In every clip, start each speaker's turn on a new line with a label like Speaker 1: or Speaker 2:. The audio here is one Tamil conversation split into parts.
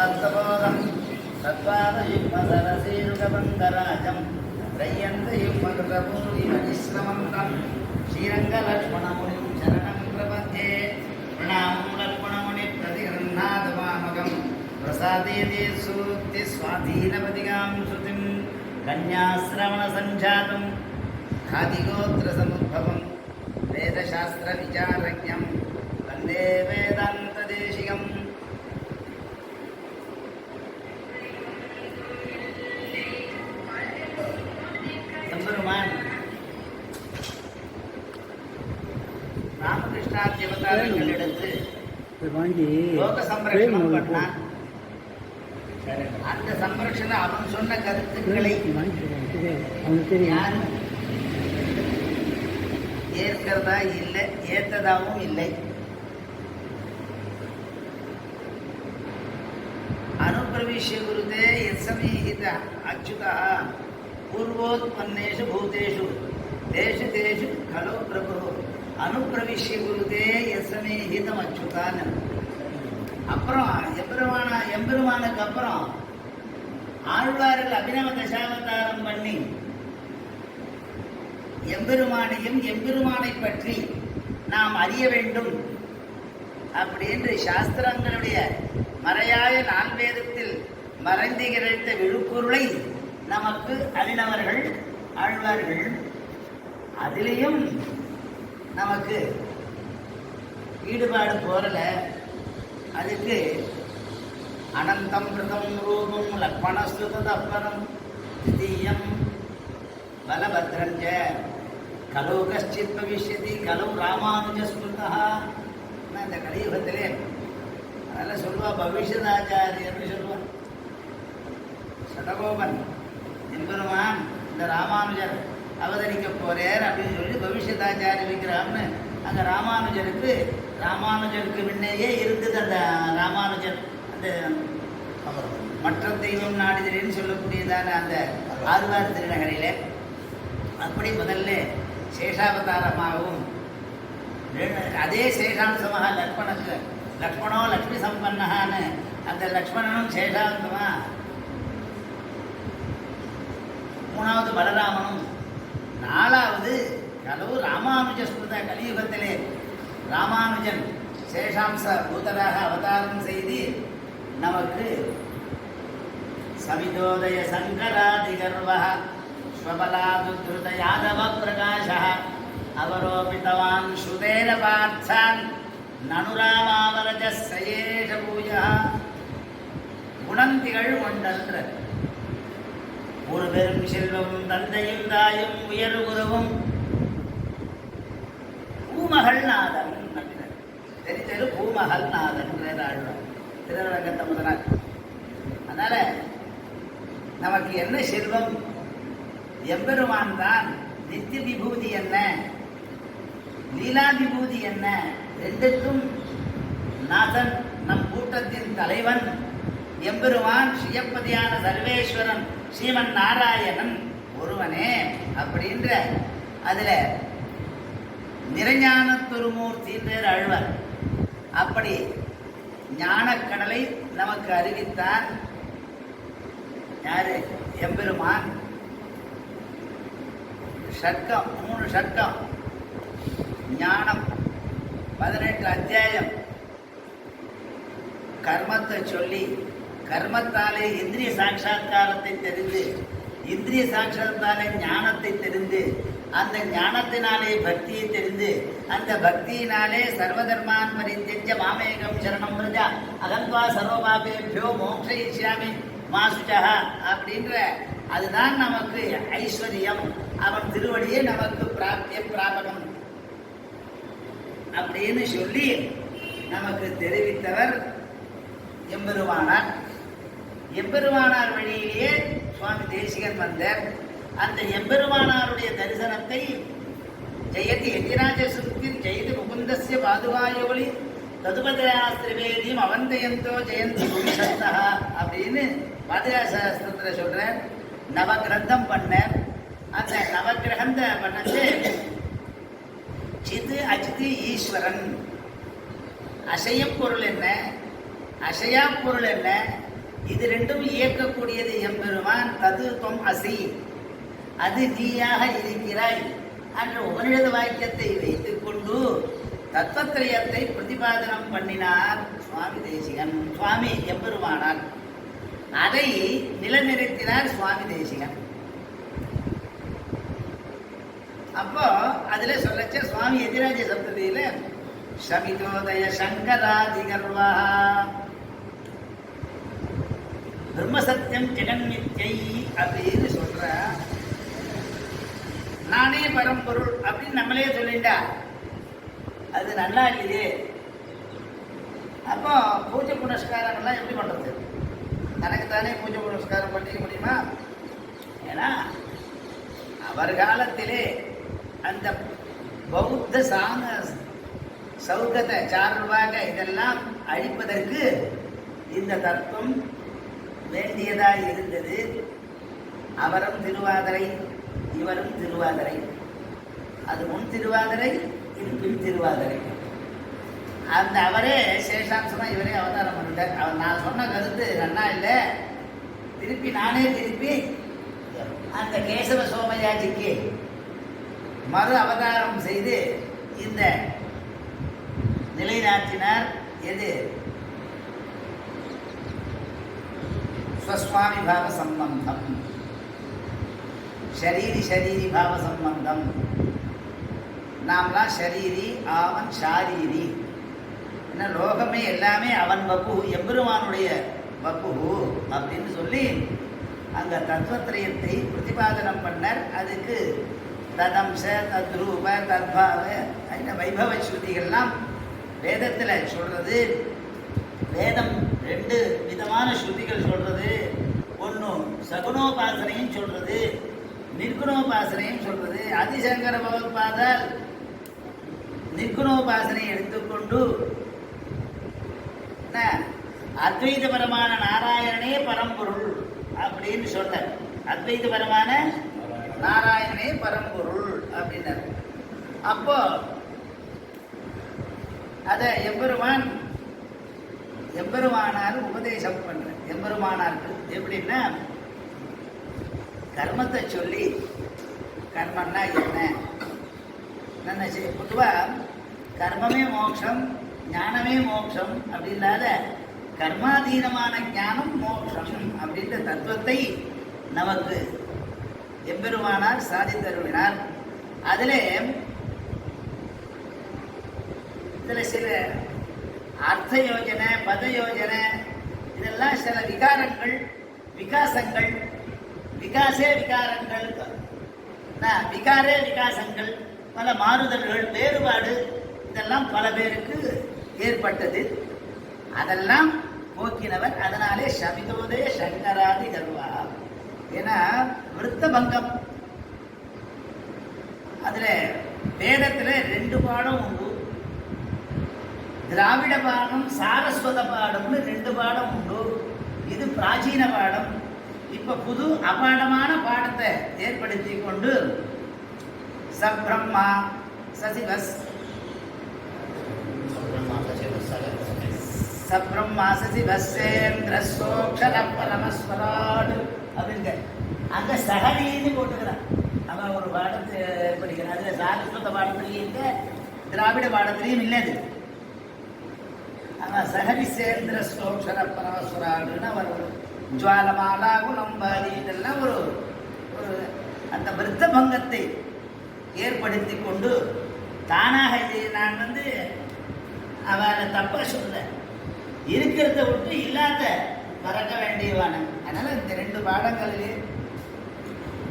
Speaker 1: சத்வாந்தபோதம் சத்வாதயுக்மசரசீருகபங்கராஜம் त्रय्यन्तयुग्मकृतपूर्णिमनिश्रमन्तं श्रीरङ्गलक्ष्मणमुनिं शरणं प्रपद्ये प्रणामं लक्ष्मणमुनिप्रतिगृह्णातमामकं प्रसादेति सूक्तिस्वाधीनपदिकां श्रुतिं कन्याश्रवणसञ्जातं खादिगोत्रसमुद्भवं वेदशास्त्रविचारज्ञं वन्दे वेदान्तदेशिकम् ராமகிருஷ்ணாதி அவதாரங்களிடத்து லோக சம்ரட்சணம் பண்ணான். அந்த சம்ரட்சண அவன் சொன்ன கருத்துக்களை யாரும் ஏற்கிறதா இல்லை, ஏற்றதாகவும் இல்லை. அனுப்பிரவிஷ்ய குருதே யத்சமீஹித அச்சுதா பூர்வோத்பன்னேஷு பூதேஷு தேஷு தேஷு கலோ பிரபு அனுப்பிரவிஷ்ய குருதே யசமேஹிதம் அச்சுதான். அப்புறம் எம்பெருமானுக்கு அப்புறம் ஆழ்வார்கள் அபிநவ தசாவதாரம் பண்ணி எம்பெருமானையும் எம்பெருமானை பற்றி நாம் அறிய வேண்டும் அப்படின்னு சாஸ்திரங்களுடைய மறையாய நால்வேதத்தில் மறைந்து கிடைத்த விழுப்பொருளை நமக்கு அறிந்தவர்கள் ஆழ்வார்கள். அதிலேயும் நமக்கு ஈடுபாடு போறல. அதுக்கு அனந்தம் பிரதம் ரூபம் லக்ஷ்மணஸ்துதப்பரம் திதீயம் பலபத்ரஞ்ச கலோ கஷ்டித் பவிஷ்யதி கலோ ராமானுஜஸ்மிருதா. இந்த கலியுகத்திலே அதெல்லாம் சொல்லுவா பவிஷ்யதாச்சாரியர்னு சொல்லுவான். சடகோபன் எம்பெருமான் இந்த ராமானுஜர் அவதரிக்க போறார் அப்படின்னு சொல்லி பவிஷ்யதாச்சாரிய விக்கிரகம்னு அங்கே ராமானுஜருக்கு முன்னையே இருந்தது. அந்த ராமானுஜர் அந்த மற்ற தெய்வம் நாடுதலின்னு சொல்லக்கூடியதான அந்த ஆழ்வார் திருநகரிலே அப்படி முதல்ல சேஷாவதாரமாகவும் அதே சேஷாம்சமாக லக்ஷ்மணோ லக்ஷ்மி சம்பன்னகான்னு அந்த லக்ஷ்மணனும் சேஷாந்தமா, மூணாவது பலராமனும், நாலாவது கலவு ராமானுஜ ஸ்மிருத கலியுகத்திலே ராமானுஜன் சேஷாம்ச பூதராக அவதாரம் செய்து நமக்கு சவிதோதய சங்கராதிகர்வ ஸ்வபலாதுத்ருத யாதவ பிரகாஷ அவரோபிதவான் சுதேன பார்த்தான் நனுராமாவரஜ சயேஷ பூஜா. குணந்திகள் ஒன்றன்ற ஒரு பெரும் செல்வம் தந்தையும் தாயும் உயர் குருவும் பூமகள் நாதன் தெரிஞ்சது பூமகள் நாதன் திருவரங்கத்தை முதலாக. அதனால நமக்கு என்ன செல்வம்? எம்பெருமான் தான். நித்திய விபூதி என்ன, லீலா விபூதி என்ன, ரெண்டுக்கும் நாதன் நம் கூட்டத்தின் தலைவன் எம்பெருமான் ஸ்ரீயப்பதியான சர்வேஸ்வரன் ஸ்ரீமன் நாராயணன் ஒருவனே அப்படின்ற அதுல நிறைஞான திருமூர்த்தி பேர் அழ்வர். அப்படி ஞானக்கடலை நமக்கு அறிவித்தார் யாரு? எம்பெருமான். ஷட்கம், 3 ஷட்கம் ஞானம், 18 அத்தியாயம் கர்மத்தை சொல்லி கர்மத்தாலே இந்திரிய சாட்சா்காரத்தை தெரிந்து இந்திரிய சாட்சாத்தாலே ஞானத்தை தெரிந்து அந்த ஞானத்தினாலே பக்தியை தெரிந்து அந்த பக்தியினாலே சர்வதர்மான் பரித்யஜ்ய மாமேகம் சரணம் பிரஜா அகந்த்வா சர்வபாபேபியோ மோக்ஷயிஷ்யாமி மா சுஜா அப்படின்ற அதுதான் நமக்கு ஐஸ்வர்யம். அவன் திருவடியே நமக்கு பிராபகம் அப்படின்னு சொல்லி நமக்கு தெரிவித்தவர் எம்பெருமானார். எம்பெருமானார் வழியிலேயே சுவாமி தேசிகன் வந்தார். அந்த எம்பெருமானாருடைய தரிசனத்தை ஜெயதி எதிராஜ சுத்தின் ஜெயதி முகுந்தஸ்ய பாதுகாயோலி ததுபதயாஸ்திரிவேதியும் அவந்தயந்தோ ஜெயந்தி புருஷத்தா அப்படின்னு பாதுகாசாஸ்திரத்தில் சொல்றார். நவகிரந்தம் பண்ண அந்த நவகிரகந்த பண்ணது சிது அஜித்து ஈஸ்வரன். அசைய பொருள் என்ன, அசையா பொருள் என்ன, இது ரெண்டும் இயக்கக்கூடியது எம்பெருமான். தது தொம் அசி, அது நீயாக இருக்கிறாய் என்ற உபனிஷத வாக்கியத்தை வைத்துக் கொண்டு தத்துவத்திரயத்தை பிரதிபாதனம் பண்ணினார் சுவாமி தேசிகன். சுவாமி எம்பெருமானார் அதை நிலநிறுத்தினார் சுவாமி தேசிகன். அப்போ அதுல சொல்லச்ச சுவாமி எதிராஜ சப்ததியில சமிதோதய சங்கராதிகர்வா பிரம்மசத்தியம் ஜெகன்மித்யை அப்படின்னு சொல்ற. நானே பரம்பொருள் அப்படின்னு நம்மளே சொல்லிண்டா அது நல்லா இல்லையே. அப்போ பூஜை புனஸ்காரங்கள்லாம் எப்படி பண்றது? தனக்குத்தானே பூஜை புனஸ்காரம் பண்ணிக்க முடியுமா? ஏன்னா அவர் காலத்திலே அந்த பௌத்த சௌகத சார்பாக இதெல்லாம் அழிப்பதற்கு இந்த தத்துவம் வேண்டியதாக இருந்தது. அவரும் திருவாதிரை, இவரும் திருவாதிரை. அது முன் திருவாதிரை, இது பின் திருவாதிரை. அந்த அவரே சேஷாம்சமா இவரே அவதாரம் பண்ணிட்டார். அவர் நான் சொன்ன கருத்து நன்னா இல்லை, நானே திருப்பி அந்த கேசவ சோமயாஜிக்கு மறு அவதாரம் செய்து இந்த நிலைநாட்டினார். எது? ஸ்வஸ்வாமி பாவ சம்பந்தம், ஷரீரி ஷரீரி பாவ சம்பந்தம். நாம்லாம் ஷரீரி, அவன் ஷாரீரி. என்ன லோகமே எல்லாமே அவன் வப்பு, எம்பெருமானுடைய வப்பு அப்படின்னு சொல்லி அங்க தத்துவத்திரயத்தை பிரதிபாதனம் பண்ணார். அதுக்கு ததம்ச, தத்ரூப, தத்பாவ, இந்த வைபவ ஸ்ருதிகள்லாம் வேதத்தில் சொல்றது. வேதம் ரெண்டு விதமான ஸ்ருதிகள் சொல்றது. ஒன்று சகுனோபாசனையும் சொல்றது, நிர்குணோபாசனையும் சொல்றது. ஆதிசங்கர பகவத்பாதால் நிர்குணோபாசனை எடுத்துக்கொண்டு அத்வைதபரமான நாராயணனே பரம்பொருள் அப்படின்னு சொன்னார். அத்வைதபரமான நாராயணனே பரம்பொருள் அப்படின்னார். அப்போ அத எம்பெருமானார் உபதேசம் பண்ற. எம்பெருமானாருக்கு எப்படின்னா கர்மத்தை சொல்லி, கர்மம்னா என்ன பொதுவா கர்மமே மோட்சம், ஞானமே மோட்சம் அப்படி இல்லாத கர்மாதீனமான ஞானம் மோட்சம் அப்படின்ற தத்துவத்தை நமக்கு எம்பெருமானார் சாதித்தருளினார். இதில் சில அர்த்த யோஜனை, பத யோஜனை, இதெல்லாம் சில விகாரங்கள், விகாசங்கள், விகாசே விகாரங்கள், விகாரே விகாசங்கள், பல மாறுதல்கள், வேறுபாடு, இதெல்லாம் பல பேருக்கு ஏற்பட்டது. அதெல்லாம் போக்கினவர். அதனாலே சமிதோதய சங்கராதி கர்வா. ஏன்னா விருத்த பங்கம். அதுல வேதத்துல ரெண்டு பாடம் உண்டு. திராவிட பாடம், சாரஸ்வத பாடம்னு ரெண்டு பாடம் உண்டு. இது பிராச்சீன பாடம். இப்ப புது அபாடமான பாடத்தை ஏற்படுத்தி கொண்டு சப்ரம்மா சசிவஸ் சப்ரம்மா சசிவஸ்ஸேந்திரஸ்ஸோக்ஷர பரமஸ்வராட் அப்படிங்க அங்க சகரின்னு போட்டுக்கிறான். அவன் ஒரு பாடத்தை படிக்கிறான். அதுல சாரஸ்வத பாடத்திலையும் இல்லை, திராவிட பாடத்திலையும் இல்லது. அவன் சகரிசேந்திரஸ்ஸோக்ஷர பரமஸ்வராட்னு அவர் ஜுவாலமாலா குணம்பாதி இதெல்லாம் ஒரு அந்த விருத்த பங்கத்தை ஏற்படுத்தி கொண்டு தானாக இது நான் அவனை தப்பா சொல்ல, இருக்கிறத விட்டு இல்லாத மறக்க வேண்டியவான. அதனால இந்த ரெண்டு பாடங்களிலே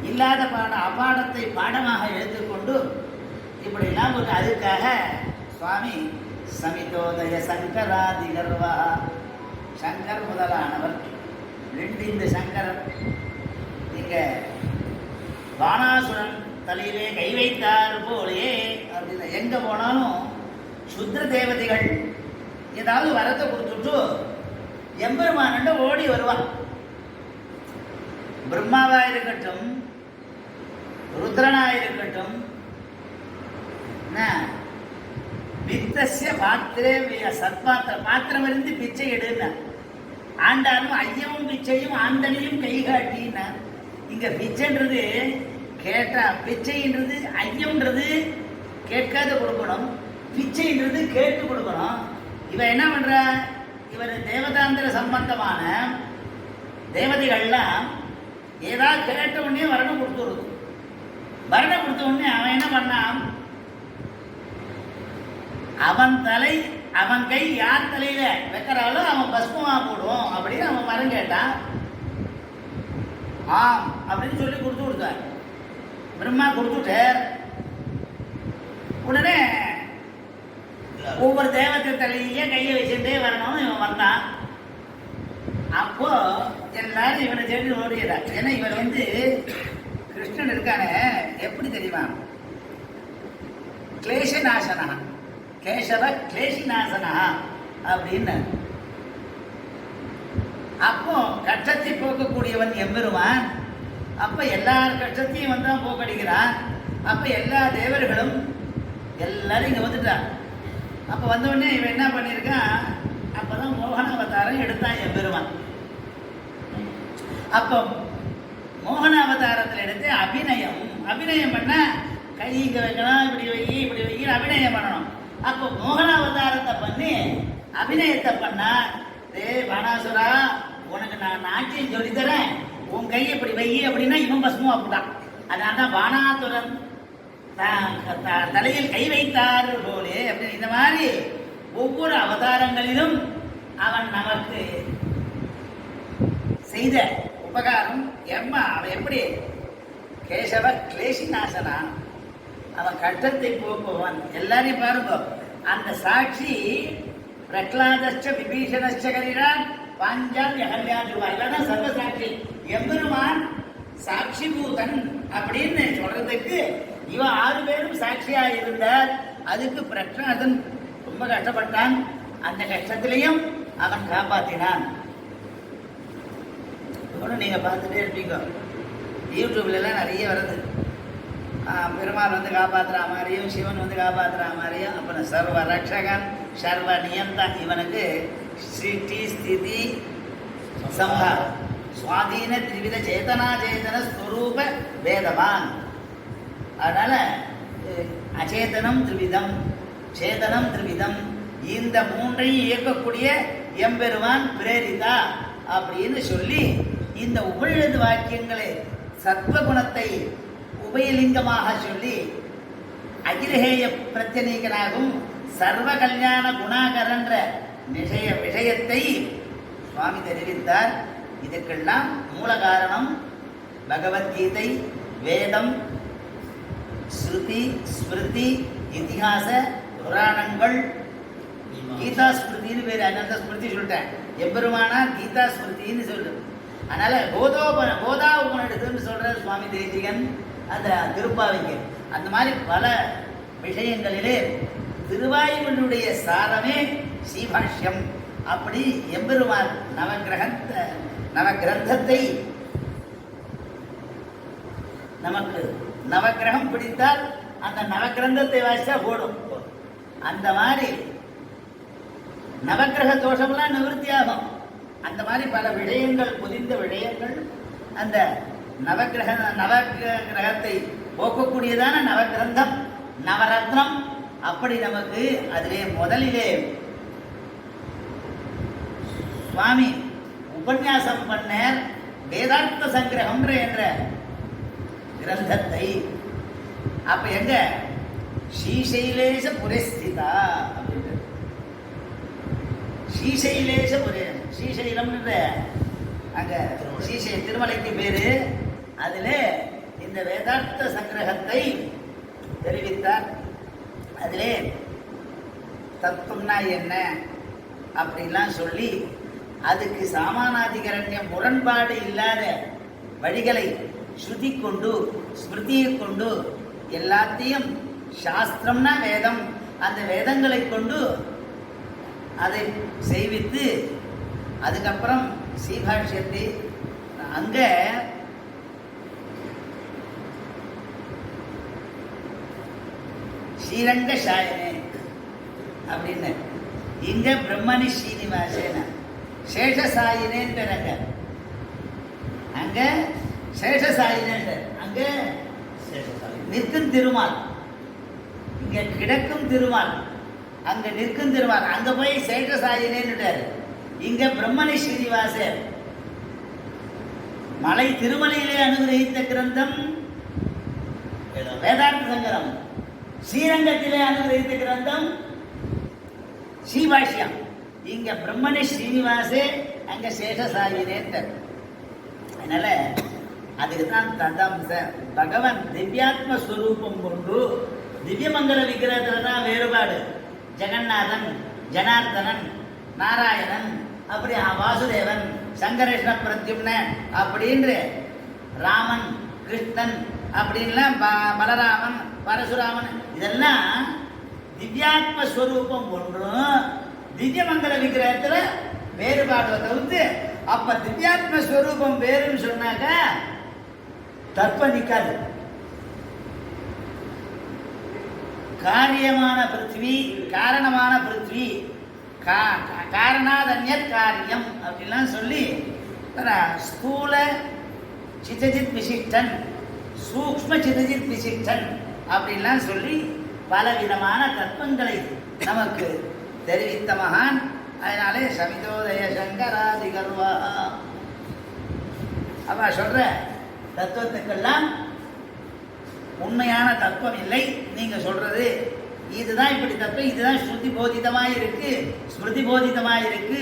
Speaker 1: இல்லாத அபாடத்தை பாடமாக எடுத்துக்கொண்டு இப்படிலாம் ஒரு அதுக்காக சுவாமி சமிதோதய சங்கராதிகர்வா, சங்கர் முதலானவர். ரெண்டு இந்த சங்கரன் நீங்க பானாசுரன் தலையிலே கை வைத்தார் போலே அப்படின்னு எங்க போனாலும் சுத்திர தேவதைகள் ஏதாவது வரத்தை கொடுத்துட்டு எம்பெருமானண்ட ஓடி வருவான். பிரம்மாவா இருக்கட்டும், ருத்ரனா இருக்கட்டும், வித்தஸ்ய பாத்திரே சத்பாத்திர பாத்திரம் இருந்து பிச்சை எடுன்னு ஆண்டாலும் ஐயமும் பிச்சையும் ஆந்தனையும் கை காட்டினா. இங்க பிச்சைன்றது கேட்டா, பிச்சைன்றது ஐயம்ன்றது கேட்காத கொடுக்கணும், பிச்சைன்றது கேட்டு கொடுக்கணும். இவன் என்ன பண்ற, இவர் தேவதாந்திர சம்பந்தமான தேவதைகள்லாம் ஏதாவது கேட்ட உடனே வரணம் கொடுத்துருது. வரணம் கொடுத்த உடனே அவன் என்ன பண்ணான், அவன் தலை அவன் கை யார் தலையில வைக்கிறாளோ அவன் பஸ்மமா போடுவோம் அப்படின்னு அவன் மரம் கேட்டான். ஆம் அப்படின்னு சொல்லி கொடுத்தார். பிரம்மா கொடுத்துட்டார். உடனே ஒவ்வொரு தேவத்தை தலையிலேயே கையை வச்சுட்டே வரணும்னு இவன் வந்தான். அப்போ எல்லாரும் இவனை தேடி ஓடுகிறார். ஏன்னா இவன் கிருஷ்ணன் இருக்கானே எப்படி தெரியுமா, கிளேசநாசனா, கேசவ கிளேசிநாசனா அப்படின்னு. அப்போ கஷ்டத்தை போக்கக்கூடியவன் எம்பெருமான். அப்ப எல்லார் கஷ்டத்தையும் வந்தான் போக்கடிக்கிறான். அப்ப எல்லா தேவர்களும் எல்லாரும் இங்க வந்துட்டான். அப்ப வந்தவுடனே இவன் என்ன பண்ணியிருக்கான், அப்பதான் மோகன அவதாரம் எடுத்தான் எம்பெருமான். அப்போ மோகன அவதாரத்தில் எடுத்து அபிநயம் பண்ண, கை இங்க வைக்கணும், இப்படி வை அபிநயம் பண்ணணும். அப்போ மோகன அவதாரத்தை பண்ணி அபிநயத்தை பண்ணா, பானாசுரா உனக்கு நான் நாட்டியம் சொல்லித்தரேன், உன் கையை இப்படி வை அப்படின்னா இவன் பசுமும் அப்படிதான். அதனால்தான் பானாசுரன் தலையில் கை வைத்தார் போலே அப்படின்னு. இந்த மாதிரி ஒவ்வொரு அவதாரங்களிலும் அவன் நமக்கு செய்த உபகாரம் அவன் எப்படி கேசவ கிளேசிநாசனா, அவன் கஷ்டத்தை போக்குவான். எல்லாரையும் பாருங்க, அந்த சாட்சி பிரகலாதச்ச விபீஷணச்ச கரிரான் பாஞ்சால் யகல்யாதுவா, இதான் சர்வ சாட்சி. எம்பெருமான் சாட்சி பூதன் அப்படின்னு சொல்றதுக்கு இவன் 6 பேரும் சாட்சியா இருந்தார். அதுக்கு பிரகலாதன் ரொம்ப கஷ்டப்பட்டான். அந்த கஷ்டத்திலையும் அவன் காப்பாற்றினான். நீங்க பார்த்துட்டே இருப்பீங்க, யூடியூப்ல எல்லாம் நிறைய வருது. பெருமாள் காப்பாற்றுற மாதிரியும், சிவன் காப்பாற்றுற மாதிரியும், அப்புறம் சர்வ ரக்ஷகன் சர்வ நியந்தன், இவனுக்கு ஸ்ரீ ஸ்திதி சம்ஹார சுவாதீன திரிவித சேதனா சேதன ஸ்வரூப வேதவான். அதனால அச்சேதனம் திரிவிதம், சேதனம் திரிவிதம், இந்த 3ஐயும் இயக்கக்கூடிய எம்பெருமான் பிரேரிதா அப்படின்னு சொல்லி இந்த உபநிடத வாக்கியங்களை சத்வகுணத்தை உபயலிங்கமாக சொல்லி அகிலஹேய பிரத்யநீகனாகும் சர்வ கல்யாண குணாகரன்ற விஷயத்தை சுவாமி தெரிவித்தார். இதுக்கெல்லாம் மூல காரணம் பகவத்கீதை, வேதம், ஸ்ருதி, ஸ்மிருதி, இதிகாச புராணங்கள். கீதா ஸ்மிருதின்னு பேர், அனந்த ஸ்மிருதி சொல்லிட்டேன், எம்பெருமானா கீதா ஸ்மிருதின்னு சொல்லு. அதனால கோதா உபநிடதம்னு சொல்ற சுவாமி தேசிகன் அந்த திருப்பாவைக்கு. அந்த மாதிரி பல விஷயங்களிலே திருவாயுடைய சாரமே ஸ்ரீபாஷ்யம். அப்படி எம்பெருமான் நவகிரந்தத்தை நமக்கு நவகிரகம் பிடித்தால் அந்த நவகிரந்தத்தை வாசிச்சா போடும். அந்த மாதிரி நவகிரக தோஷம்லாம் நிவர்த்தி ஆகும். அந்த மாதிரி பல விஷயங்கள், புதிந்த விஷயங்கள் அந்த நவகிரகத்தை போக்கக்கூடியதான நவகிரந்தம், நவரத்னம். அப்படி நமக்கு அதிலே முதலிலே சுவாமி உபன்யாசம் பண்ணார் வேதார்த்த சங்கிரகம் என்ற கிரந்தத்தை. அப்ப எங்க ஸ்ரீசைலேஷ புரஸ்திதா அப்படின்றது. ஸ்ரீசைலேஷ புரே, ஸ்ரீசைலம் அங்க திருமலைக்கு பேரு. அதுல இந்த வேதார்த்த சங்கிரகத்தை தெரிவித்தார். அதிலே தத்துவம்னா என்ன அப்படின்லாம் சொல்லி அதுக்கு சாமானாதிகரண்யம் முரண்பாடு இல்லாத வழிகளை ஸ்ருதி கொண்டு ஸ்மிருதியை கொண்டு எல்லாத்தையும், சாஸ்திரம்னா வேதம், அந்த வேதங்களை கொண்டு அதை செய்வித்து அதுக்கப்புறம் ஸ்ரீபாஷ்யத்தை அங்க ஸ்ரீரங்க சாயனே அப்படின்னு, இங்க பிரம்மணி ஸ்ரீனிவாசேன சேஷசாயினேன் அங்க அங்க சேஷசாயினேன் அங்க நிற்கும் திருமால், இங்க கிடக்கும் திருமால், அங்க நிற்கும் திருமால், அங்க போய் சேஷசாயினேன்னு. இங்க பிரம்மணி ஸ்ரீனிவாசர் மலை திருமலையிலே அனுகிரகித்த கிரந்தம் வேதாந்த சங்கரம், ஸ்ரீரங்கத்திலே அனுகிரகித்த கிரந்தம் ஸ்ரீபாஷ்யம். இங்க பிரம்மணி ஸ்ரீனிவாசே, அங்க சேஷசாயினேன். அதனால அதுக்கு தான் ததம்ச பகவன் திவ்யாத்ம ஸ்வரூபம் கொண்டு திவ்யமங்கல விக்கிரகத்துல தான் வேறுபாடு. ஜெகநாதன், ஜனார்தனன், நாராயணன், அப்படி வாசுதேவன், சங்கரேஷ்ண பிரத்யும்ன அப்படின்ற ராமன், கிருஷ்ணன் அப்படின்லாம் பலராமன், பரசுராமன், இதெல்லாம் திவ்யாத்ம ஸ்வரூபம் ஒன்றும் திவ்யமங்கல விக்கிரகத்துல வேறுபாடு தவிர்த்து. அப்ப திவ்யாத்ம ஸ்வரூபம் வேறுன்னு சொன்னாக்க தத்துவம் நிற்காது. காரியமான பிருத்வி, காரணமான பிருத்வி, காரணாதன்யத் காரியம் அப்படின்லாம் சொல்லி ஸ்தூல சித்தஜித் விசிஷ்டன், சூக்ஷ்ம சித்தஜித் விசிஷ்டன் அப்படின்லாம் சொல்லி பலவிதமான தத்துவங்களை நமக்கு தெரிவித்த மகான். அதனாலே சமிதோதய சங்கராதிகர்வா அவ சொல்ற தத்துவத்துக்கெல்லாம் உண்மையான தத்துவம் இல்லை. நீங்க சொல்றது இதுதான் இப்படி தத்துவம், இதுதான் ஸ்ருதி போதிதமாய் இருக்கு, ஸ்மிருதி போதிதமாய் இருக்கு.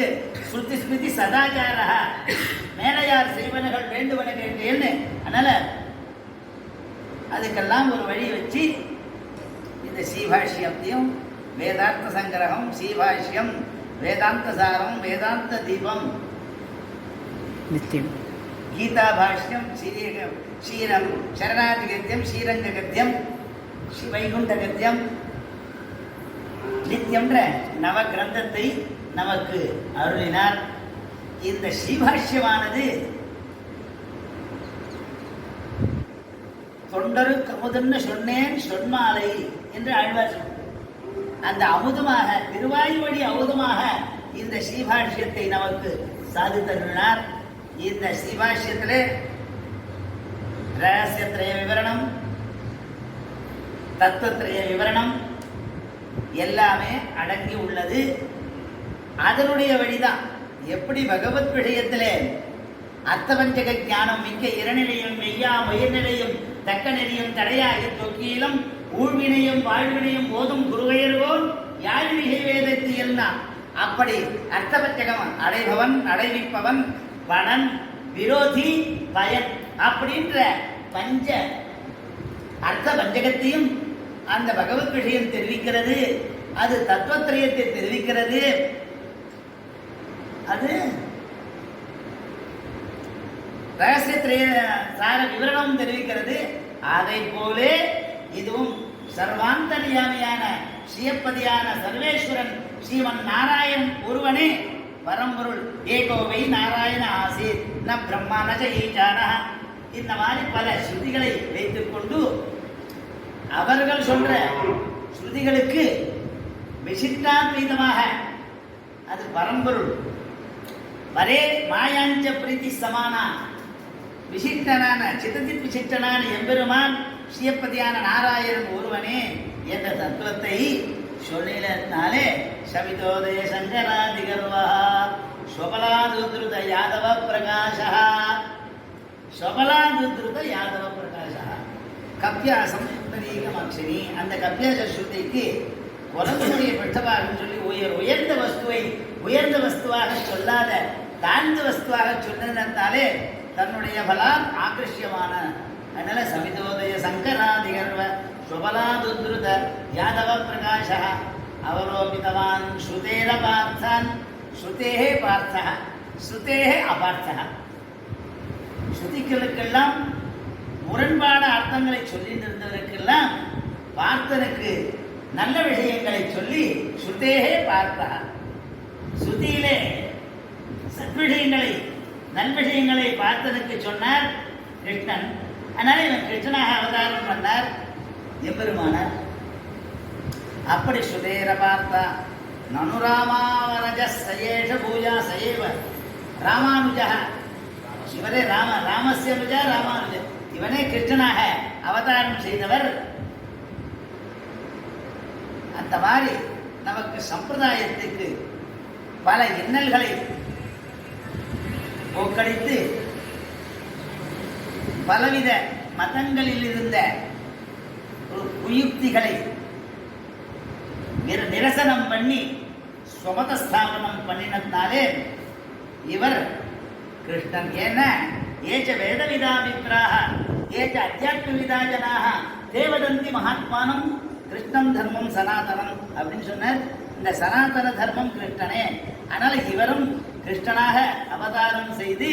Speaker 1: ஸ்ருதி ஸ்மிருதி சதாச்சாரா, மேலையார் செய்வனகள் வேண்டுவன கேட்டேன்னு. அதனால அதுக்கெல்லாம் ஒரு வழி வச்சு இந்த ஸ்ரீபாஷ்யத்தையும் வேதாந்த சங்கிரகம், ஸ்ரீபாஷ்யம், வேதாந்த சாரம், வேதாந்த தீபம்,
Speaker 2: நித்தியம்
Speaker 1: கீதா பாஷ்யம், ஸ்ரீரம் சரணாதி கத்தியம், ஸ்ரீரங்க கத்தியம், வைகுண்ட கத்தியம், நித்தியம்ன்ற நவ கிரந்தத்தை நமக்கு அருளினார். இந்த ஸ்ரீபாஷ்யமானது தொண்டருக்கு அமுதம்னு சொன்னேன் சொன்மாலை என்று ஆழ்வார். அந்த அமுதமாக, திருவாய்மொழி அமுதமாக இந்த ஸ்ரீபாஷ்யத்தை நமக்கு சாதித்தருளினார். இந்த ஸ்ரீபாஷ்யத்திலே ரகசியத்திரய விவரணம், தத்துவத்திரய விவரணம் எல்லாமே அடங்கி உள்ளது. அதனுடைய வழிதான் எப்படி பகவத் விஷயத்திலே அர்த்தபஞ்சக ஞானம் மிக்க இரநிலையும் மெய்யா உயர்நிலையும் தக்க நெறியும் தடையாகி தொக்கியிலும் ஊழ்வினையும் வாழ்வினையும் போதும் குருவையர்வோன் யாழ்விகை வேதத்து எல்லாம் அப்படி அர்த்தபஞ்சகம் அடைபவன், அடைவிப்பவன், பணன், விரோதி, பயன் அப்படின்ற பஞ்ச அர்த்த பஞ்சகத்தையும் அந்த பகவத் விஷயம் தெரிவிக்கிறது. அது தத்துவத்திரயத்தை தெரிவிக்கிறது. அது ரகசியத்திரய சார விவரணம் தெரிவிக்கிறது. அதை போலே இதுவும் சர்வாந்தர்யாமியான ஸ்ரீயப்பதியான சர்வேஸ்வரன் ஸ்ரீமன் நாராயண் ஒருவனே பரம்பொருள். ஏகோவை நாராயண ஆசீத் ந பிரம்மா ந ஈசானஹ. இந்த மாதிரி பல ஸ்ருதிகளை வைத்துக் கொண்டு அவர்கள் சொல்ற ஸ்ருதிகளுக்கு விசிஷ்டாத்வைதமாக அது பரம்பொருள் பரே மாயாஞ்ச பிரீத்தி சமானா விசிஷ்டனான சித்தஜித் விசிஷ்டனான எம்பெருமான் ஸ்ரீயப்பதியான நாராயணன் ஒருவனே என்ற தத்துவத்தை சொல்லினாலே சவிதோதய சங்கராதிகர்வா ஸ்வபலாதுத்ருத யாதவ பிரகாஷா, ஸ்வபலாதுத்ருத யாதவ பிரகாஷா. கப்பியாசம் அக்ஷரி, அந்த கப்பியாச ஸ்ருதிக்கு குரங்குடைய பட்டபாகம் சொல்லி உயர்ந்த வஸ்துவை உயர்ந்த வஸ்துவாக சொல்லாத தாழ்ந்த வஸ்துவாக சொன்னதாலே தன்னுடைய பலாம் ஆகிருஷ்யமான. அதனால சமிதோதய சங்கராதிகர்வ ஸ்வபலாதுத்ருத யாதவ பிரகாஷா அவரோபிதவான் ஸ்ருதேர பார்த்தான். ஸ்ருதேஹே பார்த்தா, ஸ்ருதேஹே அபார்த்தா. ஸ்ருதிகளுக்கெல்லாம் முரண்பாட அர்த்தங்களை சொல்லிட்டு இருந்தவருக்கெல்லாம் பார்த்தனுக்கு நல்ல விஷயங்களை சொல்லி ஸ்ருதேஹே பார்த்தா. ஸ்ருதியிலே சத்விஷயங்களை நல்விஷயங்களை பார்த்தனுக்கு சொன்னார் கிருஷ்ணன். அதனால இவன் கிருஷ்ணனாக அவதாரம் பண்ணார் எம்பெருமானார். அப்படி ஸ்ருதேர பார்த்தா நனுராமாவரஜ சயேஷ பூஜா சயேவ ராமானுஜா, இவரே ராமஸ்ய அனுஜா ராமானுஜர், இவனே கிருஷ்ணனாக அவதாரம் செய்தவர். அந்த மாதிரி நமக்கு சம்பிரதாயத்துக்கு பல இன்னல்களை போக்கடித்து பலவித மதங்களில் இருந்த குயுக்திகளை நிரசனம் பண்ணி ஸ்வமத ஸ்தாபனம் பண்ணினதுனாலே இவர் கிருஷ்ணன். ஏன்னா ஏச்ச வேதவிதா மித்ராக ஏச்ச அத்தியாத்மவிதா ஜனாக தேவதந்தி மகாத்மானம் கிருஷ்ணம் தர்மம் சனாதனம் அப்படின்னு சொன்னார். இந்த சனாதன தர்மம் கிருஷ்ணனே. அதனால இவரும் கிருஷ்ணனாக அவதாரம் செய்து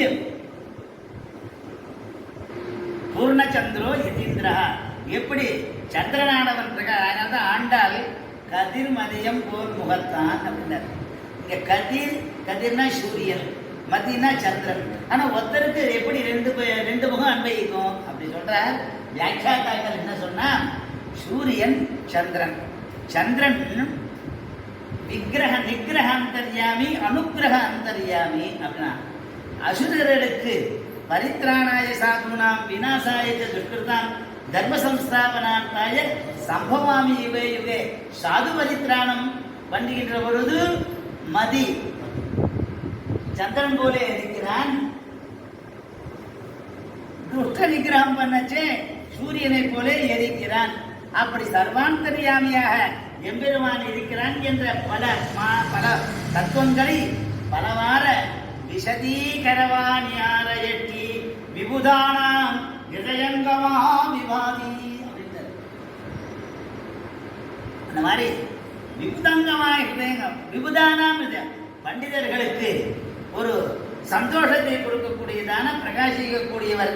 Speaker 1: பூர்ணச்சந்திரோ யதீந்திரா, எப்படி சந்திரனானவன் இருக்க. அதனால தான் ஆண்டாள் கதிர்மதியம் போர் முகத்தான் அப்படின்னார். இங்க கதிர்னா சூரியன், மதினா சந்திரன். ஆனா ஒருத்தருக்கு எப்படி ரெண்டு முகம் அன்வயிக்கும் அப்படி சொல்ற வியாக்கியாதாக்கள் என்ன சொன்னா, சூரியன் சந்திரன், சந்திரன் விக்கிரக நிகிரக அந்தர்யாமி அனுக்கிரக அந்தர்யாமி அப்படின்னா அசுரர்களுக்கு பரித்ராணாய சாதுனாம் விநாசாய துஷ்கிருதாம் தர்ம சம்ஸ்தாபனார்த்தாய சம்பவாமி யுகே யுகே சாது பரித்ராணம் பண்ணுகின்ற பொழுது மதி சந்திரன் போலே இருக்கிறான். துஷ்ட நிகிரகம் பண்ணச்சே சூரியனை போலே எரிக்கிறான். அப்படி சர்வாந்தர்யாமியாக எம்பெருமான் இருக்கிறான் என்ற பல தத்துவங்களை பலவார விஷதீகரவாணியார எட்டி விபுதானாம் இதயங்கமா விவாதி அப்படின்றது. அந்த மாதிரி விபுதங்கமா இதயங்கம் விபுதானாம் பண்டிதர்களுக்கு ஒரு சந்தோஷத்தை கொடுக்கக்கூடியதான பிரகாசிக்கக்கூடியவர்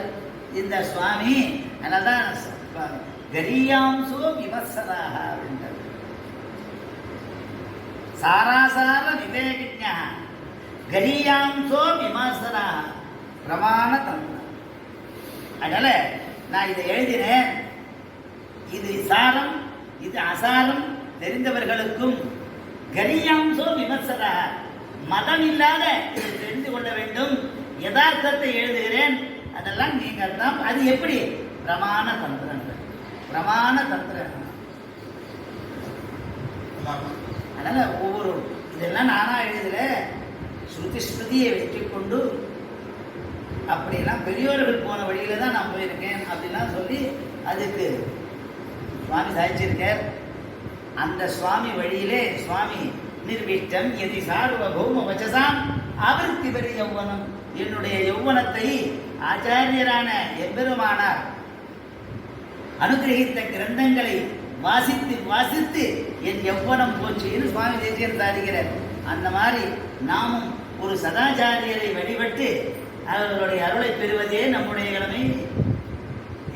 Speaker 1: இந்த சுவாமி. அதனால்தான் கரியாம்சோ விமர்சனாக அப்படின்றது. சாராசார விவேகிஞா கரியாம்சோ விமர்சனாக பிரமாண தந்திரம். அதனால நான் இதை எழுதினேன். இது சாரம் இது அசாரம் தெரிந்தவர்களுக்கும் கரியாம்சோ விமர்சனாக மதம் இல்லாத இதை தெரிந்து கொள்ள வேண்டும். யதார்த்தத்தை எழுதுகிறேன். அதெல்லாம் நீங்கள் தான். அது எப்படி பிரமாண தந்திரங்கள், பிரமாண தந்திரம். அதனால ஒவ்வொரு இதெல்லாம் நானா எழுதல, ஸ்ருதி ஸ்ருதியை வச்சுக்கொண்டு அப்படிலாம் பெரியோர்கள் போன வழியில தான் நான் போயிருக்கேன் அப்படிலாம் சொல்லி அதுக்கு சுவாமி சாதிச்சிருக்கார். அந்த சுவாமி வழியிலே சுவாமி நிர்விஷ்டம் எதி சார்வபௌம வச்சசாம் ஆவர்த்தி பெரிய யௌவனம், என்னுடைய யௌவனத்தை ஆச்சாரியரான எம்பெருமானார் அனுகிரகித்த கிரந்தங்களை வாசித்து வாசித்து என் யௌவனம் போச்சுன்னு சுவாமி தேசியன் சாதிக்கிறார். அந்த மாதிரி நாமும் ஒரு சதாச்சாரியரை வழிபட்டு அவர்களுடைய அருளை பெறுவதே நம்முடைய கடமை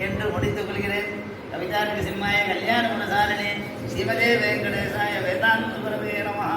Speaker 1: என்று முடித்துக் கொள்கிறேன். கவிதார்க்கு சிம்மாய கல்யாண குணசாலினே ஸ்ரீமதே வெங்கடேசாய வேதாந்த குரவே நமஹ.